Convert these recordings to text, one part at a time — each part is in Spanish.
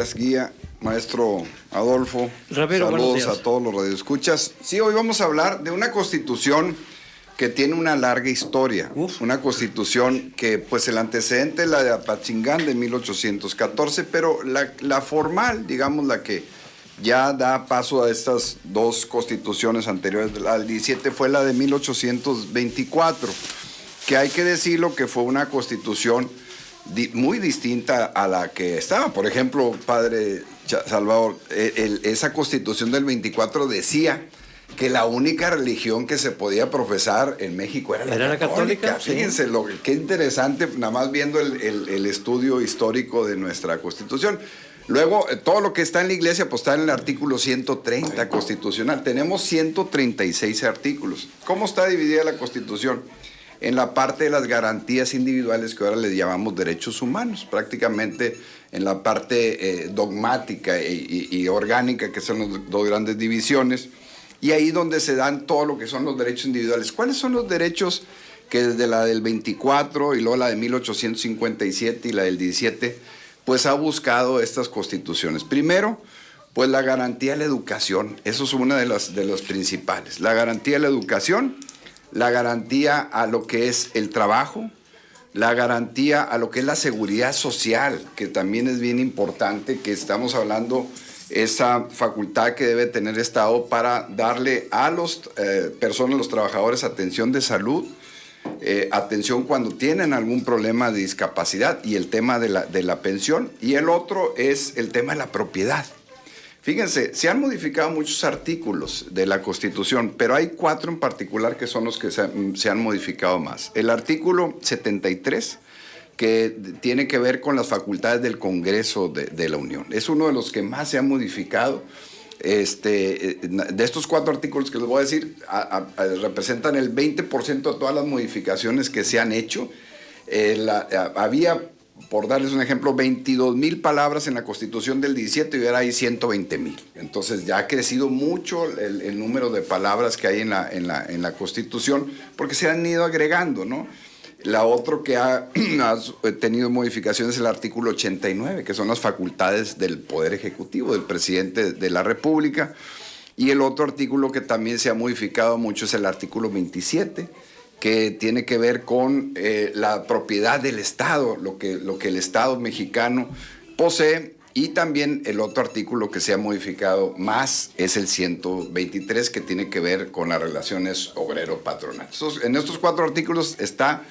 Guía, maestro Adolfo, Ramiro, saludos a todos los radioescuchas. Sí, hoy vamos a hablar de una constitución que tiene una larga historia. Una constitución que, pues el antecedente es la de Apatzingán de 1814, pero la formal, digamos, la que ya da paso a estas dos constituciones anteriores al 17 fue la de 1824, que hay que decirlo que fue una constitución muy distinta a la que estaba. Por ejemplo, padre Salvador, esa constitución del 24 decía que la única religión que se podía profesar en México era la católica. Fíjense, sí. Qué interesante, nada más viendo el estudio histórico de nuestra constitución. Luego, todo lo que está en la iglesia, pues está en el artículo 130 constitucional. Tenemos 136 artículos. ¿Cómo está dividida la constitución? En la parte de las garantías individuales que ahora les llamamos derechos humanos, prácticamente en la parte dogmática y orgánica, que son las dos grandes divisiones, y ahí donde se dan todo lo que son los derechos individuales. ¿Cuáles son los derechos que desde la del 24 y luego la de 1857 y la del 17, pues ha buscado estas constituciones? Primero, pues la garantía a la educación, eso es una de las principales, la garantía a la educación, la garantía a lo que es el trabajo, la garantía a lo que es la seguridad social, que también es bien importante, que estamos hablando esa facultad que debe tener el Estado para darle a los personas, los trabajadores, atención de salud, atención cuando tienen algún problema de discapacidad y el tema de la pensión, y el otro es el tema de la propiedad. Fíjense, se han modificado muchos artículos de la Constitución, pero hay 4 en particular que son los que se han modificado más. El artículo 73, que tiene que ver con las facultades del Congreso de la Unión. Es uno de los que más se ha modificado. De estos 4 artículos que les voy a decir, representan el 20% de todas las modificaciones que se han hecho. Había, por darles un ejemplo, 22,000 palabras en la Constitución del 17 y ahora hay 120,000. Entonces ya ha crecido mucho el número de palabras que hay en la Constitución, porque se han ido agregando, ¿no? La otra que ha tenido modificaciones es el artículo 89, que son las facultades del Poder Ejecutivo, del Presidente de la República. Y el otro artículo que también se ha modificado mucho es el artículo 27, que tiene que ver con la propiedad del Estado, lo que el Estado mexicano posee, y también el otro artículo que se ha modificado más es el 123, que tiene que ver con las relaciones obrero-patronal. En estos 4 artículos está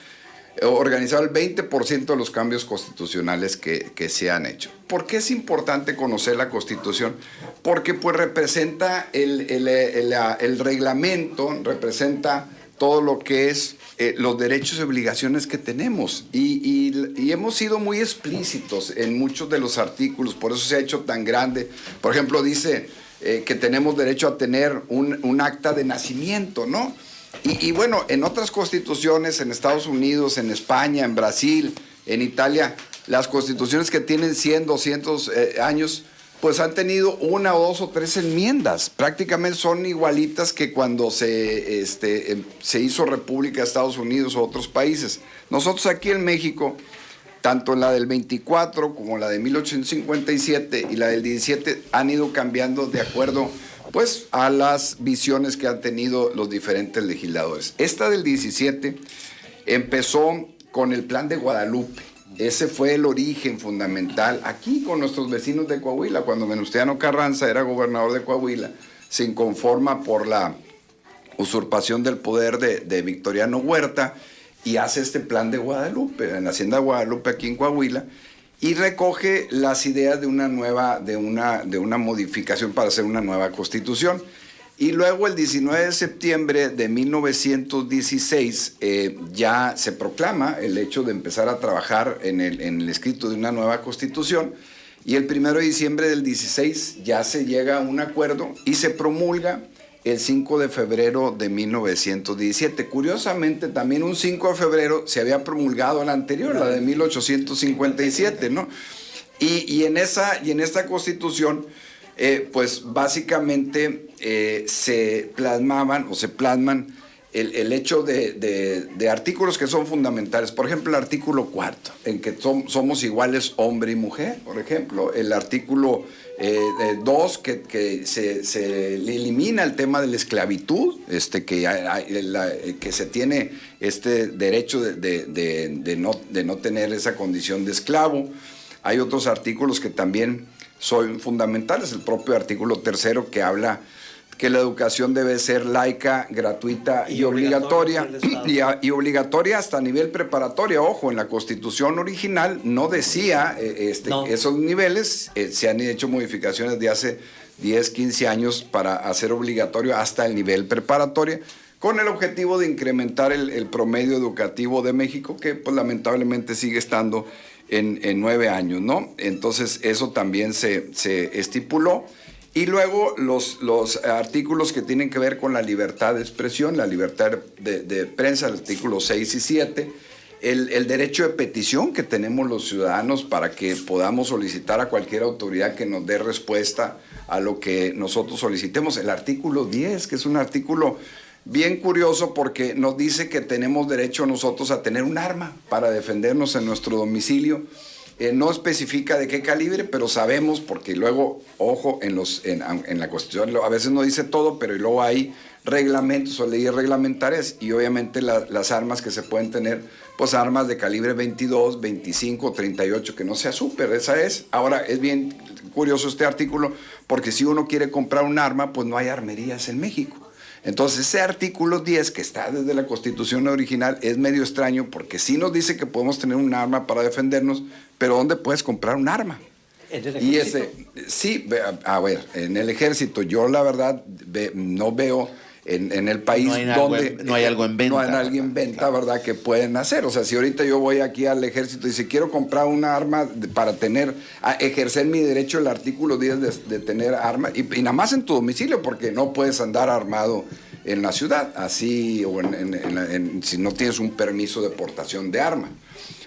organizado el 20% de los cambios constitucionales que se han hecho. ¿Por qué es importante conocer la Constitución? Porque pues representa el reglamento, representa todo lo que es los derechos y obligaciones que tenemos. Y hemos sido muy explícitos en muchos de los artículos, por eso se ha hecho tan grande. Por ejemplo, dice que tenemos derecho a tener un acta de nacimiento, ¿no? Y bueno, en otras constituciones, en Estados Unidos, en España, en Brasil, en Italia, las constituciones que tienen 100, 200 años, pues han tenido 1, 2 o 3 enmiendas. Prácticamente son igualitas que cuando se hizo República de Estados Unidos o otros países. Nosotros aquí en México, tanto la del 24 como la de 1857 y la del 17 han ido cambiando de acuerdo pues a las visiones que han tenido los diferentes legisladores. Esta del 17 empezó con el Plan de Guadalupe. Ese fue el origen fundamental aquí con nuestros vecinos de Coahuila. Cuando Venustiano Carranza era gobernador de Coahuila, se inconforma por la usurpación del poder de Victoriano Huerta y hace este Plan de Guadalupe en la Hacienda Guadalupe aquí en Coahuila, y recoge las ideas de una modificación para hacer una nueva constitución. Y luego el 19 de septiembre de 1916 ya se proclama el hecho de empezar a trabajar en el escrito de una nueva constitución, y el 1 de diciembre del 16 ya se llega a un acuerdo y se promulga el 5 de febrero de 1917. Curiosamente, también un 5 de febrero se había promulgado la anterior, la de 1857, ¿no? Y en esta constitución, pues básicamente se plasman el hecho de artículos que son fundamentales. Por ejemplo, el artículo 4, en que somos iguales hombre y mujer, por ejemplo. El artículo 2, que se elimina el tema de la esclavitud, que se tiene este derecho de no tener esa condición de esclavo. Hay otros artículos que también son fundamentales. El propio artículo 3, que habla que la educación debe ser laica, gratuita y obligatoria. Y obligatoria hasta nivel preparatoria. Ojo, en la Constitución original no decía no. Esos niveles. Se han hecho modificaciones de hace 10, 15 años para hacer obligatorio hasta el nivel preparatoria, con el objetivo de incrementar el promedio educativo de México, que pues lamentablemente sigue estando en 9 años, ¿no? Entonces eso también se estipuló. Y luego los artículos que tienen que ver con la libertad de expresión, la libertad de prensa, el artículo 6 y 7, el derecho de petición que tenemos los ciudadanos para que podamos solicitar a cualquier autoridad que nos dé respuesta a lo que nosotros solicitemos. El artículo 10, que es un artículo bien curioso porque nos dice que tenemos derecho nosotros a tener un arma para defendernos en nuestro domicilio. No especifica de qué calibre, pero sabemos, porque luego, ojo, en la Constitución a veces no dice todo, pero luego hay reglamentos o leyes reglamentarias, y obviamente las armas que se pueden tener, pues armas de calibre 22, 25, 38, que no sea súper, esa es. Ahora, es bien curioso este artículo, porque si uno quiere comprar un arma, pues no hay armerías en México. Entonces ese artículo 10, que está desde la Constitución original, es medio extraño porque sí nos dice que podemos tener un arma para defendernos, pero ¿dónde puedes comprar un arma? ¿En el ejército? Sí, a ver, en el ejército yo la verdad no veo en el país no hay algo en venta. No hay alguien en venta, claro, ¿verdad?, que pueden hacer. O sea, si ahorita yo voy aquí al ejército y si quiero comprar una arma para ejercer mi derecho, el artículo 10 de tener arma, y nada más en tu domicilio, porque no puedes andar armado en la ciudad, así, o si no tienes un permiso de portación de arma.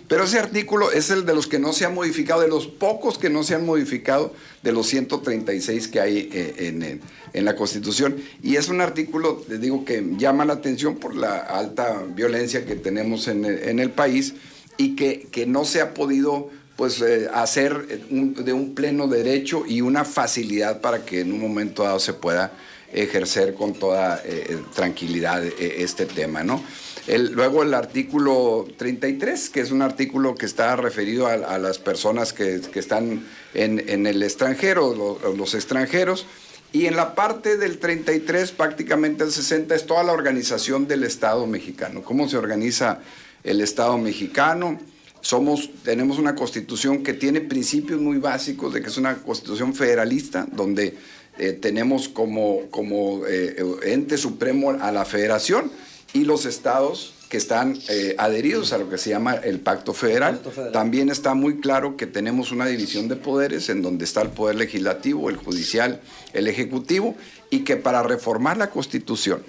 Pero ese artículo es el de los que no se han modificado, de los pocos que no se han modificado, de los 136 que hay en la Constitución. Y es un artículo, les digo, que llama la atención por la alta violencia que tenemos en el país, y que no se ha podido pues hacer de un pleno derecho y una facilidad para que en un momento dado se pueda ejercer con toda tranquilidad este tema, ¿no? Luego el artículo 33, que es un artículo que está referido a las personas que están en el extranjero, los extranjeros, y en la parte del 33, prácticamente el 60, es toda la organización del Estado mexicano. ¿Cómo se organiza el Estado mexicano? Tenemos una constitución que tiene principios muy básicos, de que es una constitución federalista, donde tenemos como ente supremo a la federación, y los estados que están adheridos a lo que se llama el Pacto Federal. También está muy claro que tenemos una división de poderes en donde está el poder legislativo, el judicial, el ejecutivo, y que para reformar la Constitución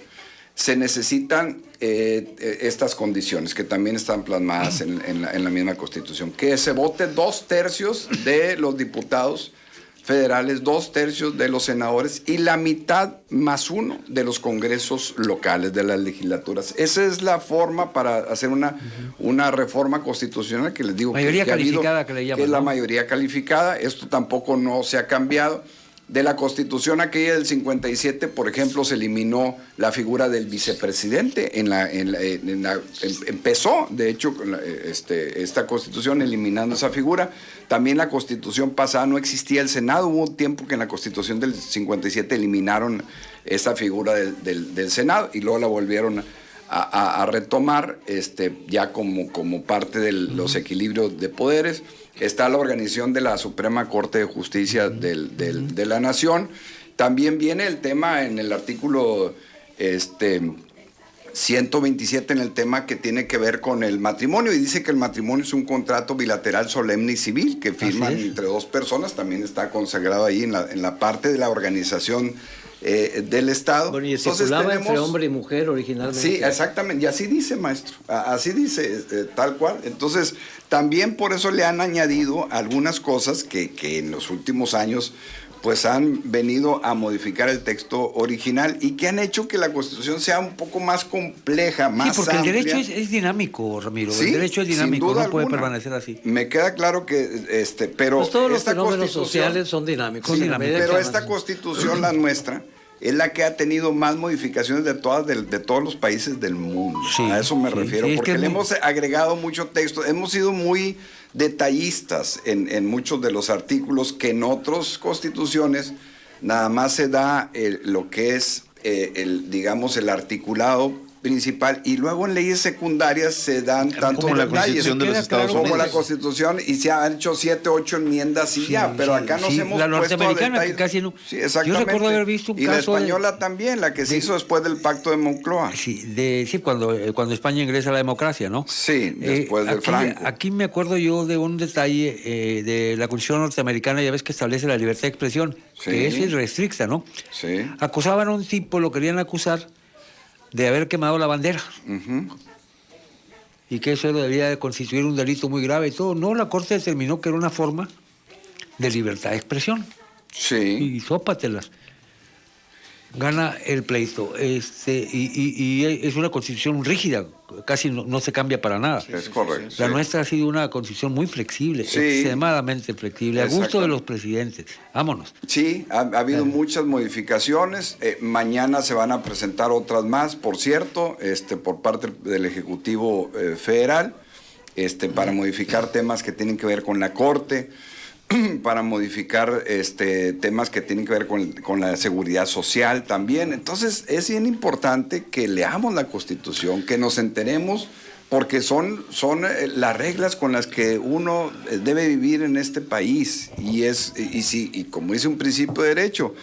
se necesitan estas condiciones que también están plasmadas en la misma Constitución, que se vote 2/3 de los diputados federales, 2/3 de los senadores y la mitad más 1 de los congresos locales de las legislaturas. Esa es la forma para hacer una reforma constitucional que les digo mayoría calificada, que le llaman, que es la ¿no? mayoría calificada. Esto tampoco no se ha cambiado. De la Constitución aquella del 57, por ejemplo, se eliminó la figura del vicepresidente. Empezó, de hecho, esta Constitución eliminando esa figura. También la Constitución pasada no existía el Senado. Hubo un tiempo que en la Constitución del 57 eliminaron esa figura del Senado y luego la volvieron a retomar ya como parte de los equilibrios de poderes. Está la organización de la Suprema Corte de Justicia de la Nación. También viene el tema en el artículo 127, en el tema que tiene que ver con el matrimonio, y dice que el matrimonio es un contrato bilateral solemne y civil que firman entre dos personas. También está consagrado ahí en la parte de la organización del Estado. Bueno, y circulaba entre hombre y mujer originalmente. Sí, exactamente, y así dice, maestro, así dice, tal cual. Entonces, también por eso le han añadido algunas cosas que en los últimos años pues han venido a modificar el texto original y que han hecho que la Constitución sea un poco más compleja, más amplia. Sí, porque el derecho es dinámico, Ramiro. Sí, el derecho es dinámico, sin duda no puede alguna. permanecer así. Me queda claro que, pero pues todos los esta fenómenos sociales son dinámicos. Sí, pero esta Constitución, la nuestra, es la que ha tenido más modificaciones de todos los países del mundo. Sí, a eso me refiero, sí, porque le hemos agregado mucho texto, hemos sido muy detallistas en muchos de los artículos que en otras constituciones nada más se da lo que es digamos el articulado principal y luego en leyes secundarias se dan tantos como la detalles Constitución de los Estados Unidos. como la Constitución y se han hecho 7, 8 enmiendas y ya, pero acá nos hemos la puesto norteamericana a que detalles. casi no. Sí, exactamente. Yo recuerdo haber visto un y caso la española también, la que se hizo después del Pacto de Moncloa. Sí, cuando España ingresa a la democracia, ¿no? Sí, después del Franco. Aquí me acuerdo yo de un detalle de la Constitución norteamericana, ya ves que establece la libertad de expresión, que es irrestricta, ¿no? Sí. Acusaban a un tipo, lo querían acusar de haber quemado la bandera. Uh-huh. Y que eso debía de constituir un delito muy grave y todo. No, la Corte determinó que era una forma de libertad de expresión. Sí. Y sópatelas. Gana el pleito. Y es una constitución rígida, casi no se cambia para nada. Es correcto. La nuestra ha sido una constitución muy flexible, extremadamente flexible, a gusto de los presidentes. Vámonos. Sí, ha habido muchas modificaciones. Mañana se van a presentar otras más, por cierto, por parte del Ejecutivo Federal, para modificar temas que tienen que ver con la Corte, para modificar temas que tienen que ver con la seguridad social también. Entonces es bien importante que leamos la Constitución, que nos enteremos, porque son las reglas con las que uno debe vivir en este país. Y como dice un principio de derecho,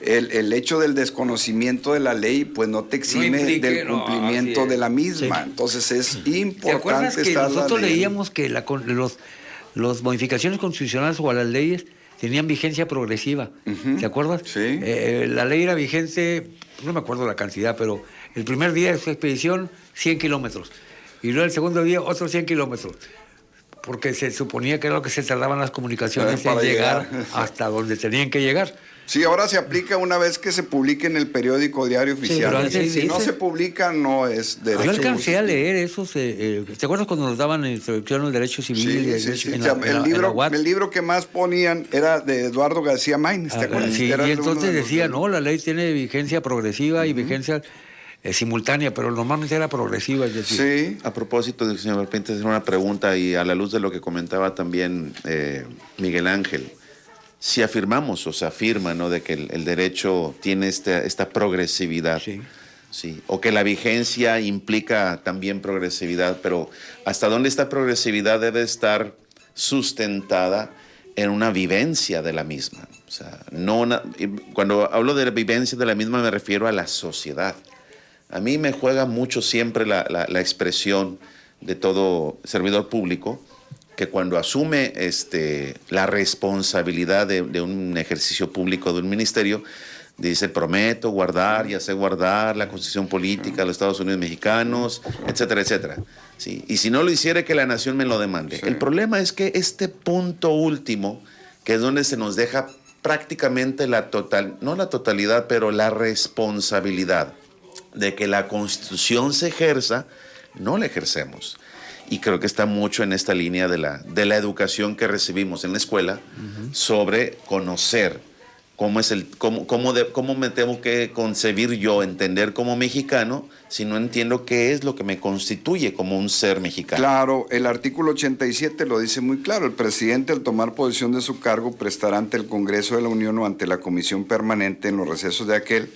el hecho del desconocimiento de la ley pues no te exime del cumplimiento de la misma. Sí. Entonces es importante. ¿Te acuerdas que nosotros leíamos que las modificaciones constitucionales o a las leyes tenían vigencia progresiva? ¿Te acuerdas? Sí. La ley era vigente, no me acuerdo la cantidad, pero el primer día de su expedición, 100 kilómetros. Y luego el segundo día, otros 100 kilómetros. Porque se suponía que era lo que se tardaban las comunicaciones en llegar hasta donde tenían que llegar. Sí, ahora se aplica una vez que se publique en el periódico Diario Oficial. Sí, si no se publica, no es derecho. Yo alcancé a leer eso. ¿Te acuerdas cuando nos daban en introducción el derecho civil? El libro que más ponían era de Eduardo García Maínez. Y entonces decía, no, la ley tiene vigencia progresiva y vigencia simultánea, pero normalmente era progresiva. Es decir. Sí. A propósito, señor, me permite hacer una pregunta y a la luz de lo que comentaba también Miguel Ángel. Si afirmamos o se afirma, ¿no?, de que el derecho tiene esta progresividad, sí, o que la vigencia implica también progresividad, pero ¿hasta dónde esta progresividad debe estar sustentada en una vivencia de la misma? O sea, cuando hablo de la vivencia de la misma me refiero a la sociedad. A mí me juega mucho siempre la expresión de todo servidor público, que cuando asume la responsabilidad de un ejercicio público, de un ministerio, dice: prometo guardar y hacer guardar la Constitución política de los Estados Unidos mexicanos, etcétera, etcétera. ¿Sí? Y si no lo hiciera, que la nación me lo demande. Sí. El problema es que este punto último, que es donde se nos deja prácticamente no la totalidad, pero la responsabilidad de que la Constitución se ejerza, no la ejercemos. Y creo que está mucho en esta línea de la educación que recibimos en la escuela, sobre conocer cómo me tengo que concebir yo, entender como mexicano, si no entiendo qué es lo que me constituye como un ser mexicano. Claro, el artículo 87 lo dice muy claro: el presidente, al tomar posesión de su cargo, prestará ante el Congreso de la Unión o ante la Comisión Permanente, en los recesos de aquel,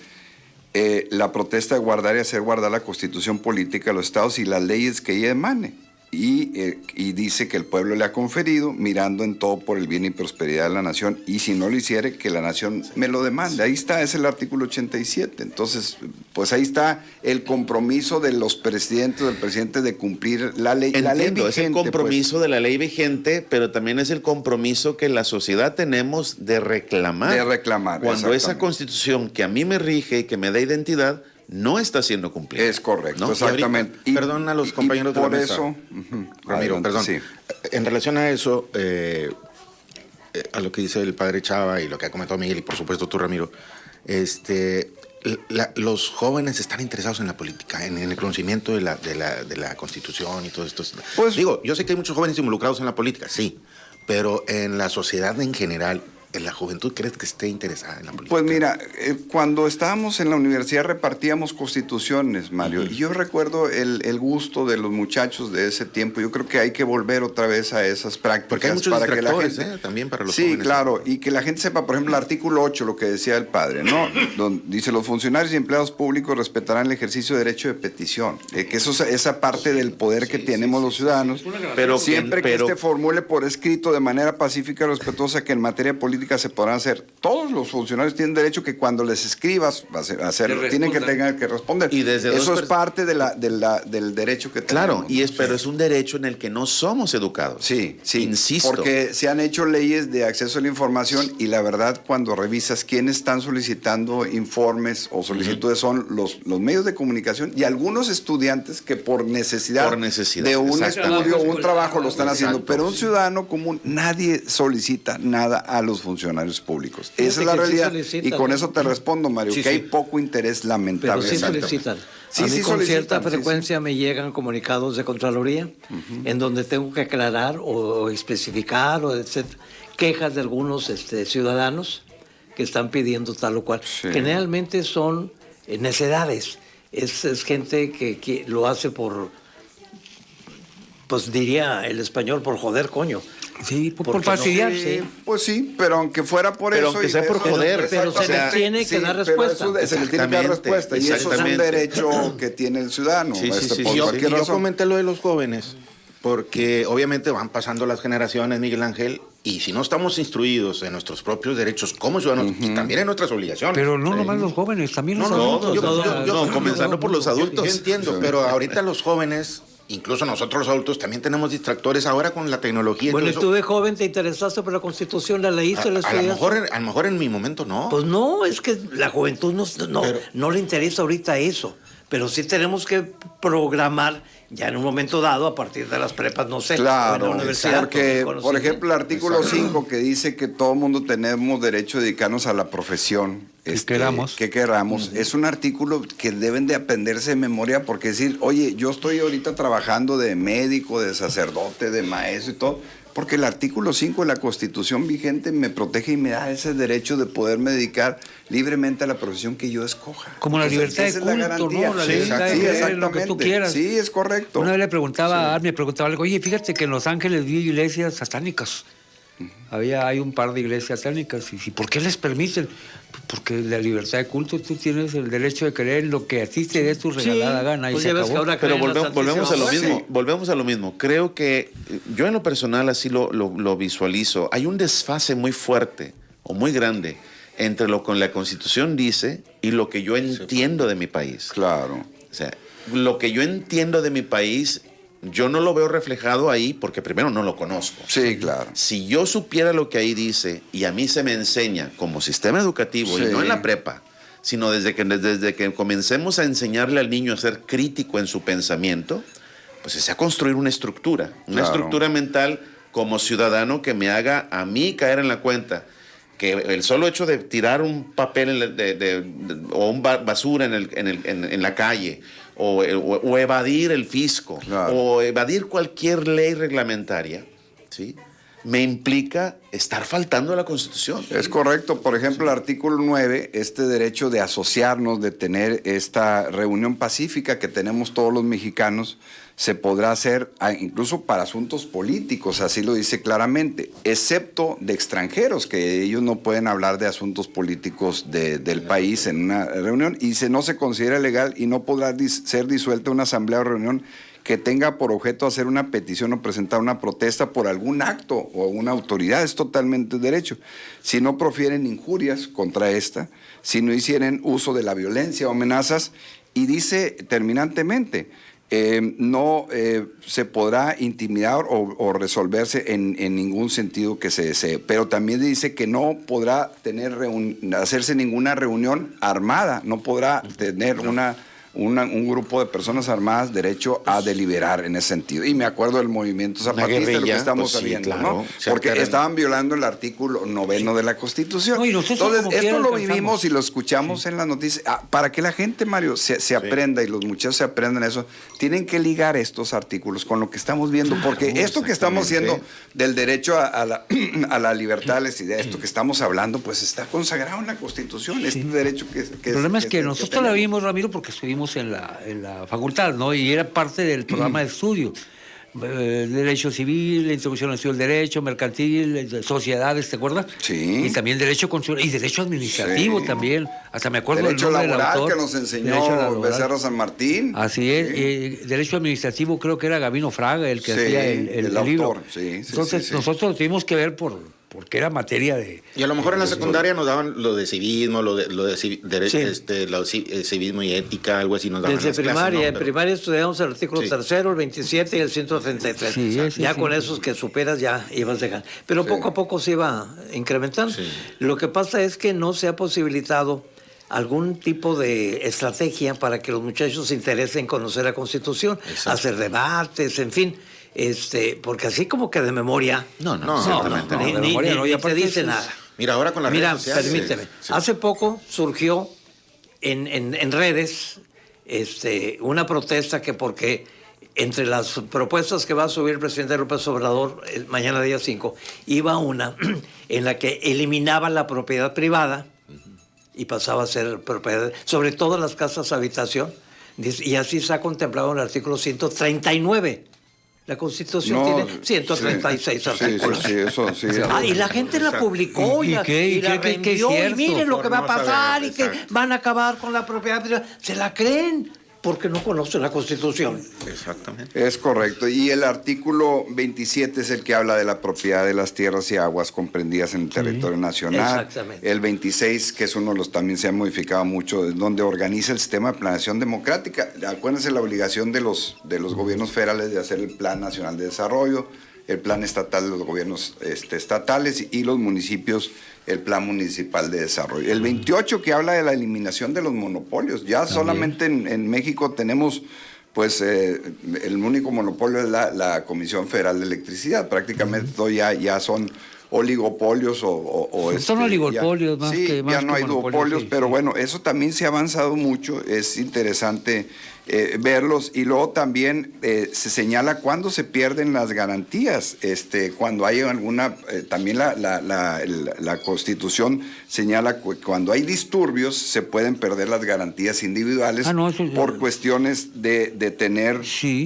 la protesta de guardar y hacer guardar la Constitución política de los estados y las leyes que ella emane. y dice que el pueblo le ha conferido, mirando en todo por el bien y prosperidad de la nación, y si no lo hiciere, que la nación me lo demande. Ahí está, es el artículo 87. Entonces, pues ahí está el compromiso de los presidentes, del presidente, de cumplir la ley. Entiendo, la ley vigente, es el compromiso de la ley vigente, pero también es el compromiso que la sociedad tenemos de reclamar. De reclamar, cuando esa exactamente. Constitución que a mí me rige y que me da identidad no está siendo cumplida. Es correcto, ¿no? exactamente. Perdón a los compañeros de la por mesa. eso, Ramiro, adelante, perdón. sí. En relación a eso, a lo que dice el padre Chava y lo que ha comentado Miguel y por supuesto tú, Ramiro, los jóvenes están interesados en la política, en el conocimiento de la Constitución y todo esto. Pues, digo, yo sé que hay muchos jóvenes involucrados en la política, sí, pero en la sociedad en general, ¿en la juventud crees que esté interesada en la política? Pues mira, cuando estábamos en la universidad repartíamos constituciones, Mario, y yo recuerdo el gusto de los muchachos de ese tiempo. Yo creo que hay que volver otra vez a esas prácticas. Porque hay muchos para que la distractores, gente, también para los sí, jóvenes. claro, y que la gente sepa, por ejemplo, el artículo 8, lo que decía el padre, ¿no? Donde dice, los funcionarios y empleados públicos respetarán el ejercicio de derecho de petición. Que eso es esa parte del poder que tenemos los ciudadanos, Pero siempre que pero- este formule por escrito de manera pacífica y respetuosa que en materia política se podrán hacer. Todos los funcionarios tienen derecho que cuando les escribas tienen que tener que responder. Y desde eso dos es parte del derecho que Claro, tenemos. pero es un derecho en el que no somos educados. Sí, sí. Insisto. Porque se han hecho leyes de acceso a la información y la verdad, cuando revisas quiénes están solicitando informes o solicitudes, son los medios de comunicación y algunos estudiantes que por necesidad de un exactamente. estudio o un trabajo lo están haciendo. Exacto, Pero un sí. ciudadano común, nadie solicita nada a los funcionarios públicos. Fíjate Esa es la que sí realidad. solicitan, Y con ¿no? eso te respondo, Mario, Sí, que sí. hay poco interés Pero lamentable. sí Exactamente. solicitan. Sí, A mí sí con cierta solicitan, sí, frecuencia me llegan comunicados de Contraloría en donde tengo que aclarar o especificar o etcétera, quejas de algunos ciudadanos que están pidiendo tal o cual. Sí. Generalmente son necedades. Es gente que lo hace por, pues diría el español, por joder, coño. Sí, por Porque fastidiar. no- Sí, pues sí, pero aunque fuera por Pero eso... aunque y sea de por eso- joder. Pero se le tiene que dar pero respuesta. eso se le tiene que dar Exactamente, respuesta. Y eso es un exactamente. derecho que tiene el ciudadano. Sí, sí, sí, por sí. cualquier Yo razón. comenté lo de los jóvenes, porque obviamente van pasando las generaciones, Miguel Ángel, y si no estamos instruidos en nuestros propios derechos como ciudadanos y también en nuestras obligaciones. Pero no nomás los jóvenes, también los adultos. Comenzando por los adultos. Yo entiendo, pero ahorita los jóvenes, incluso nosotros los adultos, también tenemos distractores ahora con la tecnología. Bueno, y todo tú eso. de joven te interesaste por la Constitución, la leíste, la a estudiaste. lo mejor en mi momento no. Pues no, es que la juventud Pero- no le interesa ahorita eso. Pero sí tenemos que programar ya en un momento dado, a partir de las prepas, no sé, o en la Claro, universidad. porque, con por ejemplo, el artículo Exacto. 5 que dice que todo mundo tenemos derecho a dedicarnos a la profesión queramos. que queramos, es un artículo que deben de aprenderse de memoria, porque decir, oye, yo estoy ahorita trabajando de médico, de sacerdote, de maestro y todo, porque el artículo 5 de la Constitución vigente me protege y me da ese derecho de poderme dedicar libremente a la profesión que yo escoja. Como la Entonces, libertad de esa es la culto, garantía. ¿no? La Sí, libertad de sí, creer exactamente. lo que tú quieras. Sí, es correcto. Una vez le preguntaba, me preguntaba algo, oye, fíjate que en Los Ángeles vi iglesias satánicas. Hay un par de iglesias satánicas. ¿Y por qué les permiten? Porque la libertad de culto, tú tienes el derecho de creer en lo que a ti te dé tu regalada gana. Y Pues se ya ves acabó. que ahora Pero creen en la volvemos a lo Santísima mismo, Muerte. volvemos a lo mismo. Creo que yo en lo personal así lo visualizo. Hay un desfase muy fuerte o muy grande entre lo que la Constitución dice y lo que yo entiendo de mi país. Claro. O sea, lo que yo entiendo de mi país, yo no lo veo reflejado ahí porque primero no lo conozco. Sí, claro. Si yo supiera lo que ahí dice y a mí se me enseña como sistema educativo Sí. y no en la prepa, sino desde que comencemos a enseñarle al niño a ser crítico en su pensamiento, pues es a construir una estructura Claro. estructura mental como ciudadano que me haga a mí caer en la cuenta que el solo hecho de tirar un papel o un basura en la calle o evadir el fisco Claro. o evadir cualquier ley reglamentaria, ¿sí?, me implica estar faltando a la Constitución. Es correcto. Por ejemplo, el artículo 9, este derecho de asociarnos, de tener esta reunión pacífica que tenemos todos los mexicanos, se podrá hacer incluso para asuntos políticos, así lo dice claramente, excepto de extranjeros, que ellos no pueden hablar de asuntos políticos del país en una reunión y no se considera legal y no podrá ser disuelta una asamblea o reunión que tenga por objeto hacer una petición o presentar una protesta por algún acto o una autoridad, es totalmente derecho. Si no profieren injurias contra esta, si no hicieren uso de la violencia o amenazas, y dice terminantemente, no se podrá intimidar o resolverse en ningún sentido que se desee. Pero también dice que no podrá hacerse ninguna reunión armada, no podrá tener un grupo de personas armadas derecho a deliberar en ese sentido. Y me acuerdo del movimiento zapatista, de lo que estamos sabiendo, claro, ¿no? Porque estaban violando el artículo 9 de la Constitución. No, y entonces, esto lo vivimos y lo escuchamos en las noticias. Para que la gente, Mario, se aprenda y los muchachos se aprendan eso, tienen que ligar estos artículos con lo que estamos viendo, porque esto que estamos haciendo del derecho a la libertad, a las ideas, esto que estamos hablando, pues está consagrado en la Constitución, este derecho que el problema es que nosotros la vimos, Ramiro, porque estuvimos en la facultad, ¿no? Y era parte del programa de estudio. Derecho civil, introducción al estudio del derecho, mercantil, sociedades, ¿te acuerdas? Sí. Y también derecho constitucional y derecho administrativo también. Hasta me acuerdo derecho del nombre del laboral autor. Que nos enseñó Becerra San Martín. Así es. Derecho administrativo creo que era Gabino Fraga el que hacía el autor. libro. Entonces nosotros lo tuvimos que ver porque era materia de... Y a lo mejor en la secundaria nos daban lo de civismo, civismo y ética, algo así nos daban. Desde primaria, en primaria estudiamos el artículo 3º, el 27 y el 133. Ya con esos que superas ya ibas dejando. Pero poco a poco se iba incrementando. Sí. Lo que pasa es que no se ha posibilitado algún tipo de estrategia para que los muchachos se interesen en conocer la Constitución, hacer debates, en fin. Porque así como que de memoria no, ni te dice nada. Mira, ahora con las redes sociales. Permíteme. Hace poco surgió en redes una protesta que porque entre las propuestas que va a subir el presidente López Obrador mañana día 5, iba una en la que eliminaba la propiedad privada y pasaba a ser propiedad, sobre todo las casas habitación, y así se ha contemplado en el artículo 139. La Constitución tiene 136 artículos. Y la gente la publicó y la reenvió. Y miren lo que va a pasar y que van a acabar con la propiedad privada. Se la creen porque no conocen la Constitución. Exactamente. Es correcto. Y el artículo 27 es el que habla de la propiedad de las tierras y aguas comprendidas en el territorio nacional. Exactamente. El 26, que es uno de los también se ha modificado mucho, es donde organiza el sistema de planeación democrática. Acuérdense la obligación de los gobiernos federales de hacer el Plan Nacional de Desarrollo, el Plan Estatal de los gobiernos estatales y los municipios, el Plan Municipal de Desarrollo. El 28 que habla de la eliminación de los monopolios. Ya también. Solamente en México tenemos, pues, el único monopolio es la Comisión Federal de Electricidad. Prácticamente ya son oligopolios son oligopolios más que ya no hay duopolios, pero bueno, eso también se ha avanzado mucho, es interesante verlos. Y luego también se señala cuándo se pierden las garantías, cuando hay alguna, también la Constitución señala cuando hay disturbios se pueden perder las garantías individuales por cuestiones de tener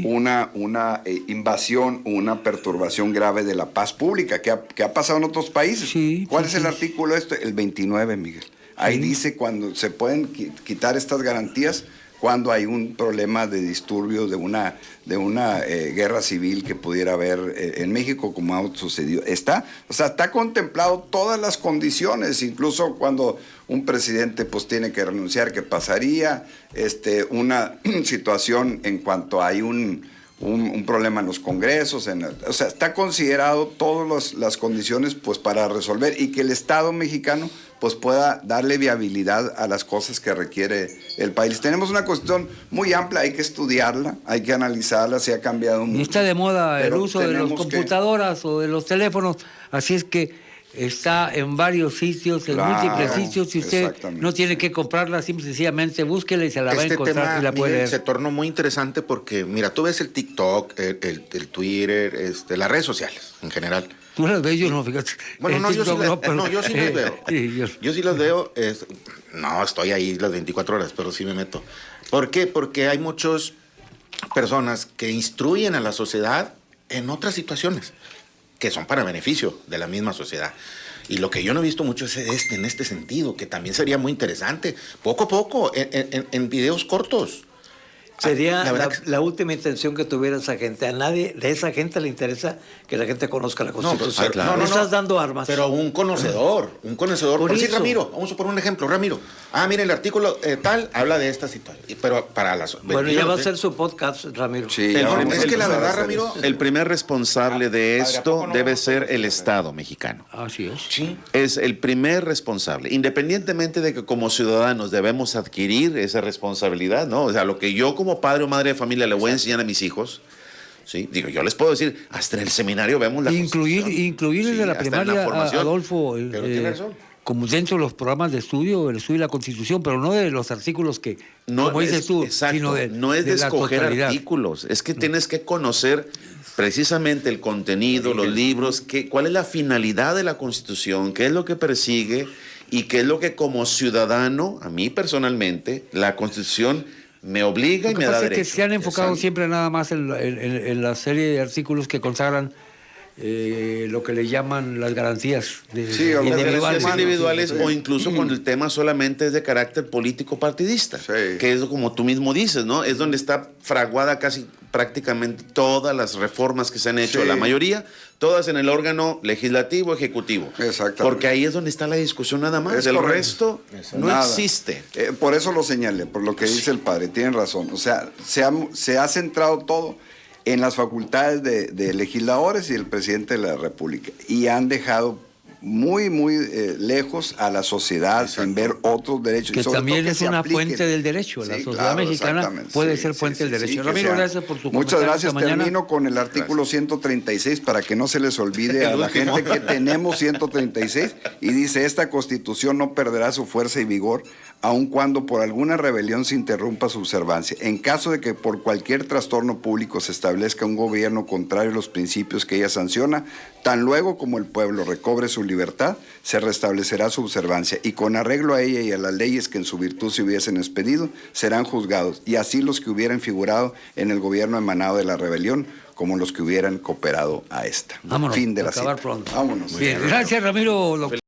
una invasión, una perturbación grave de la paz pública, que ha pasado en otros países. ¿Cuál es el artículo El 29, Miguel. Ahí dice cuando se pueden quitar estas garantías cuando hay un problema de disturbio, de una guerra civil que pudiera haber en México, como ha sucedido. Está contemplado todas las condiciones, incluso cuando un presidente pues tiene que renunciar, que pasaría una situación en cuanto hay un problema en los congresos, está considerado todas las condiciones pues para resolver y que el Estado mexicano pues pueda darle viabilidad a las cosas que requiere el país. Tenemos una Constitución muy amplia, hay que estudiarla, hay que analizarla, se ha cambiado mucho. Y está de moda el uso de las computadoras o de los teléfonos, así es que está en varios sitios, en múltiples sitios, y usted no tiene que comprarla, sencillamente búsquela y se la va a encontrar tema, y la puede Miguel, ver. Se tornó muy interesante porque, mira, tú ves el TikTok, el Twitter, las redes sociales en general. ¿Tú las ves? Yo no, fíjate. Bueno, yo sí las veo. Yo sí las veo. No estoy ahí las 24 horas, pero sí me meto. ¿Por qué? Porque hay muchas personas que instruyen a la sociedad en otras situaciones que son para beneficio de la misma sociedad. Y lo que yo no he visto mucho es en este sentido, que también sería muy interesante, poco a poco, en videos cortos. Sería La verdad la última intención que tuviera esa gente. A nadie de esa gente le interesa que la gente conozca la Constitución. claro. No estás dando armas. Pero un conocedor. Por decir, eso. Ramiro, vamos a poner un ejemplo, Ramiro. Mire, el artículo tal habla de estas y tal. Pero para las... Bueno, ya va a ser su podcast, Ramiro. Sí, ya vamos a Es que la empezar a verdad, hacer Ramiro, eso. El primer responsable de Padre, ¿a esto poco no debe vamos a ser hacer el eso? Estado mexicano. Así es. sí. Es el primer responsable, independientemente de que como ciudadanos debemos adquirir esa responsabilidad, ¿no? O sea, lo que yo como padre o madre de familia le voy a enseñar a mis hijos, ¿sí? Digo, yo les puedo decir, hasta en el seminario vemos la Incluir Constitución. desde la hasta en la primaria, formación. Adolfo, Pero tiene razón. como dentro de los programas de estudio, el estudio de la Constitución, pero no de los artículos que, como dices tú, exacto, sino no es de la escoger totalidad. artículos, es que tienes que conocer precisamente el contenido, los libros, cuál es la finalidad de la Constitución, qué es lo que persigue y qué es lo que como ciudadano, a mí personalmente, la Constitución me obliga y Lo que me da pasa es que derecho. se han enfocado Exacto. siempre nada más en la serie de artículos que consagran lo que le llaman las garantías Sí, o las Las individuales. garantías individuales Sí. o incluso cuando el tema solamente es de carácter político partidista, Sí. que es como tú mismo dices, ¿no? Es donde está fraguada casi prácticamente todas las reformas que se han hecho, Sí. la mayoría, todas en el órgano legislativo, ejecutivo. Exactamente. Porque ahí es donde está la discusión nada más. Es El correcto. resto no Nada. existe. Por eso lo señalé, por lo que dice el padre, tienen razón. O sea, se ha centrado todo en las facultades de legisladores y el presidente de la República. Y han dejado muy, muy lejos a la sociedad en ver otros derechos. Que y sobre también todo es se una apliquen. fuente del derecho. La Sí, sociedad claro, mexicana exactamente. puede Sí, ser sí, fuente sí, del sí, derecho. que Ramiro, sea. gracias por tu Muchas comentario gracias. esta mañana. Termino con el artículo 136 para que no se les olvide a la gente que tenemos 136 y dice, esta Constitución no perderá su fuerza y vigor aun cuando por alguna rebelión se interrumpa su observancia. En caso de que por cualquier trastorno público se establezca un gobierno contrario a los principios que ella sanciona, tan luego como el pueblo recobre su libertad, se restablecerá su observancia y con arreglo a ella y a las leyes que en su virtud se hubiesen expedido, serán juzgados y así los que hubieran figurado en el gobierno emanado de la rebelión como los que hubieran cooperado a esta. Vámonos, Fin de la acabar cita. pronto. Vámonos. Bien, gracias Ramiro.